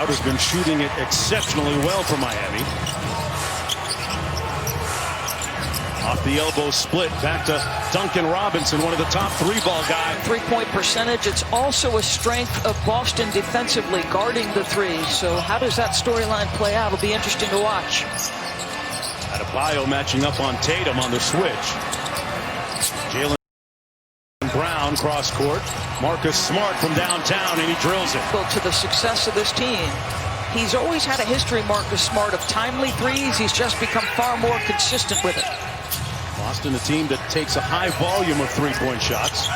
Crowder's been shooting it exceptionally well for Miami. Off the elbow split, back to Duncan Robinson, one of the top three-ball guys. Three-point percentage. It's also a strength of Boston defensively, guarding the three. So how does that storyline play out? It'll be interesting to watch. Adebayo matching up on Tatum on the switch. Jaylen Brown cross court. Marcus Smart from downtown, and he drills it. To the success of this team. He's always had a history, Marcus Smart, of timely threes. He's just become far more consistent with it. Boston, a team that takes a high volume of three-point shots.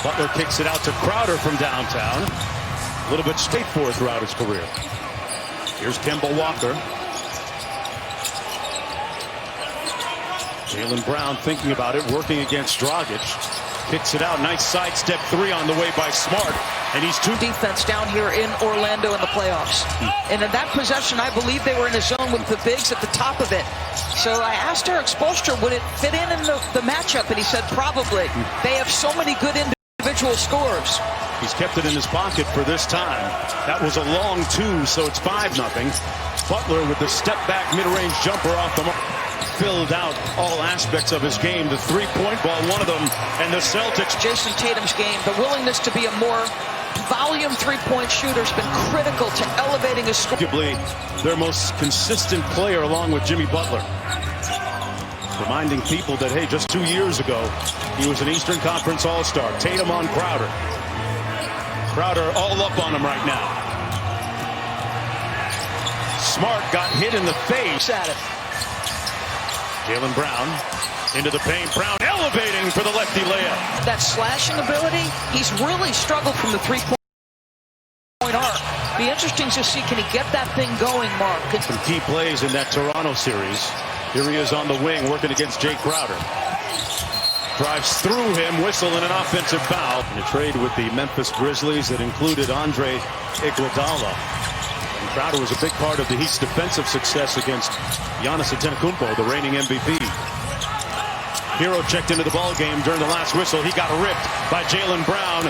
Butler kicks it out to Crowder from downtown. A little bit straightforward throughout his career. Here's Kemba Walker. Jaylen Brown thinking about it, working against Dragic. Kicks it out. Nice sidestep three on the way by Smart. And he's two. Defense down here in Orlando in the playoffs. And in that possession, I believe they were in a zone with the bigs at the top of it. So I asked Eric Spoelstra, would it fit in the matchup? And he said probably. They have so many good individual scores. He's kept it in his pocket for this time. That was a long two, so it's 5-0. Butler with the step-back mid-range jumper off the mark. Filled out all aspects of his game. The three-point ball, one of them, and the Celtics. Jason Tatum's game, the willingness to be a more volume three-point shooter has been critical to elevating his score. Arguably their most consistent player along with Jimmy Butler. Reminding people that, hey, just 2 years ago, he was an Eastern Conference All-Star. Tatum on Crowder. Crowder all up on him right now. Smart got hit in the face at it. Jaylen Brown into the paint. Brown elevating for the lefty layup. That slashing ability, he's really struggled from the three-point arc. Be interesting to see, can he get that thing going, Mark? Some key plays in that Toronto series. Here he is on the wing working against Jay Crowder. Drives through him, whistle, and an offensive foul. In a trade with the Memphis Grizzlies that included Andre Iguodala. Crowder was a big part of the Heat's defensive success against Giannis Antetokounmpo, the reigning MVP. Hero checked into the ball game during the last whistle. He got ripped by Jaylen Brown.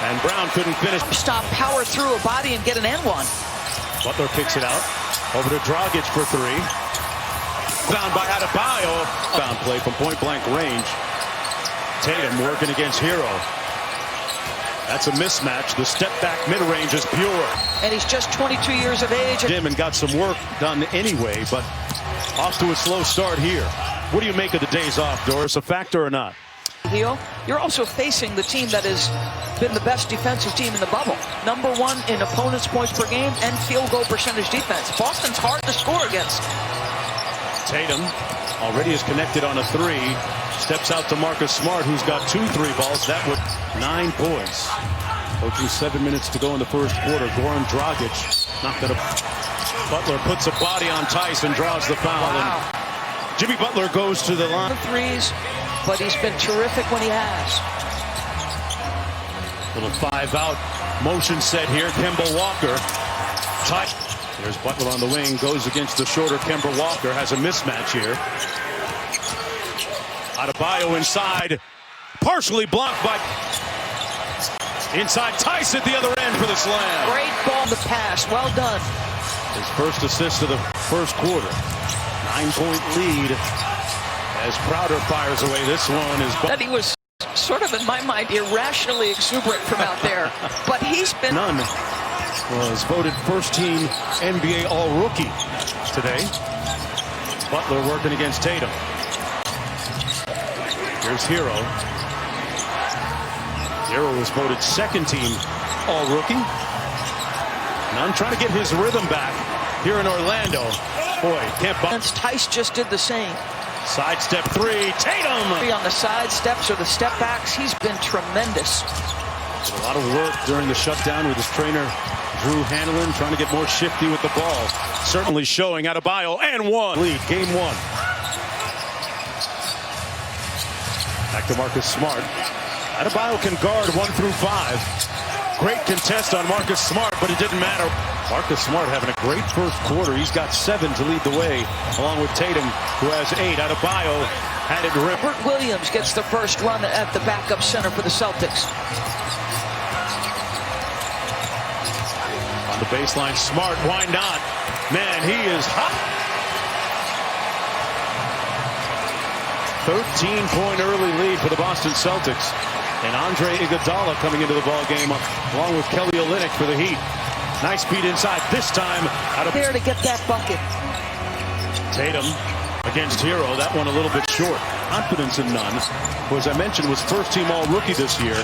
And Brown couldn't finish. Stop, power through a body and get an N1. Butler kicks it out. Over to Dragic for three. Found by Adebayo. Found play from point-blank range. Tatum working against Hero. That's a mismatch. The step-back mid-range is pure. And he's just 22 years of age. And got some work done anyway, but off to a slow start here. What do you make of the days off, Doris? A factor or not? You're also facing the team that has been the best defensive team in the bubble. #1 in opponents' points per game and field goal percentage defense. Boston's hard to score against. Tatum already is connected on a three. Steps out to Marcus Smart, who's got 2 3-balls. That would 9 points. Approaching 7 minutes to go in the first quarter. Goran Dragic not going to. Butler puts a body on Tice and draws the foul. Wow. And Jimmy Butler goes to the line. Threes, but he's been terrific when he has. Little 5-out motion set here. Kemba Walker. Tice. There's Butler on the wing. Goes against the shorter Kemba Walker. Has a mismatch here. Adebayo inside, partially blocked by inside Tice at the other end for the slam. Great ball to pass, well done. His first assist of the first quarter. 9-point lead as Crowder fires away. This one is. That he was sort of, in my mind, irrationally exuberant from out there, but he's been. Nunn was voted first-team NBA All-Rookie today. Butler working against Tatum. Here's Hero. Hero was voted second-team All-Rookie. Nunn trying to get his rhythm back here in Orlando. Boy, can't. Tice just did the same. Sidestep three, Tatum! On the side steps or the step backs, he's been tremendous. Did a lot of work during the shutdown with his trainer, Drew Hanlon, trying to get more shifty with the ball. Certainly showing Adebayo and one. Lead, game 1. Back to Marcus Smart. Adebayo can guard 1 through 5. Great contest on Marcus Smart, but it didn't matter. Marcus Smart having a great first quarter. He's got 7 to lead the way, along with Tatum, who has 8. Adebayo had it ripped. Robert Williams gets the first run at the backup center for the Celtics. The baseline, Smart, why not? Man, he is hot. 13-point early lead for the Boston Celtics. And Andre Iguodala coming into the ball game along with Kelly Olynyk for the Heat. Nice beat inside, this time out of there to get that bucket. Tatum against Hero, that one a little bit short. Confidence in none, who, as I mentioned, was first-team All-Rookie this year,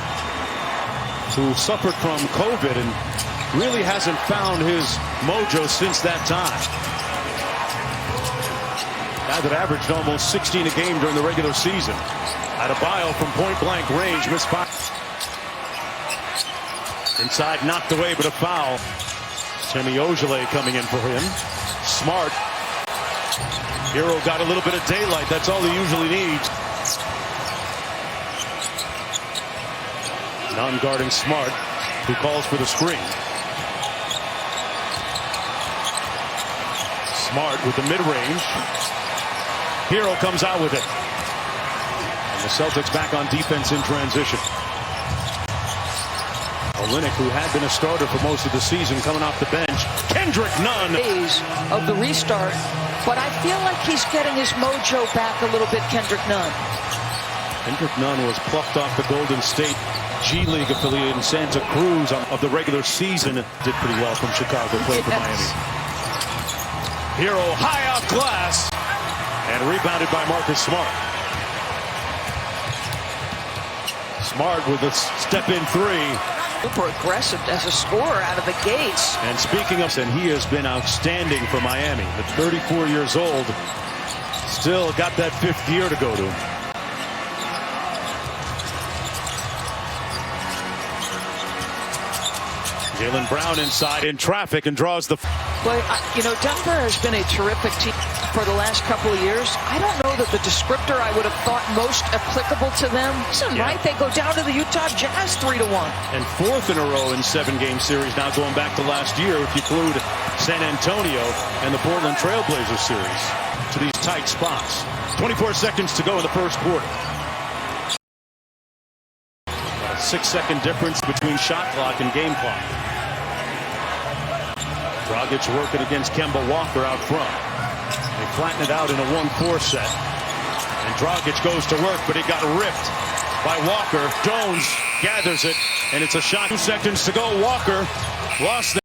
who suffered from COVID and really hasn't found his mojo since that time. Guy that averaged almost 16 a game during the regular season. Adebayo from point-blank range, misfired. Inside, knocked away, but a foul. Semi Ojeleye coming in for him. Smart. Hero got a little bit of daylight. That's all he usually needs. None guarding Smart, who calls for the screen. Smart with the mid-range. Hero comes out with it. And the Celtics back on defense in transition. Olynyk, who had been a starter for most of the season, coming off the bench. Kendrick Nunn. Days of the restart, but I feel like he's getting his mojo back a little bit, Kendrick Nunn. Kendrick Nunn was plucked off the Golden State G League affiliate in Santa Cruz of the regular season. Did pretty well from Chicago, played for Miami. Hero high off glass and rebounded by Marcus Smart. Smart with a step-in three. Super aggressive as a scorer out of the gates. And speaking of, and he has been outstanding for Miami. At 34 years old, still got that fifth year to go to him. Jaylen Brown inside in traffic and draws the. Well, you know, Denver has been a terrific team for the last couple of years. I don't know that the descriptor I would have thought most applicable to them. Right? They go down to the Utah Jazz 3-1. And fourth in a row in 7-game series now, going back to last year if you include San Antonio and the Portland Trailblazers series to these tight spots. 24 seconds to go in the first quarter. A 6-second difference between shot clock and game clock. Dragic working against Kemba Walker out front. They flatten it out in a 1-4 set. And Dragic goes to work, but he got ripped by Walker. Jones gathers it, and it's a shot. 2 seconds to go. Walker lost the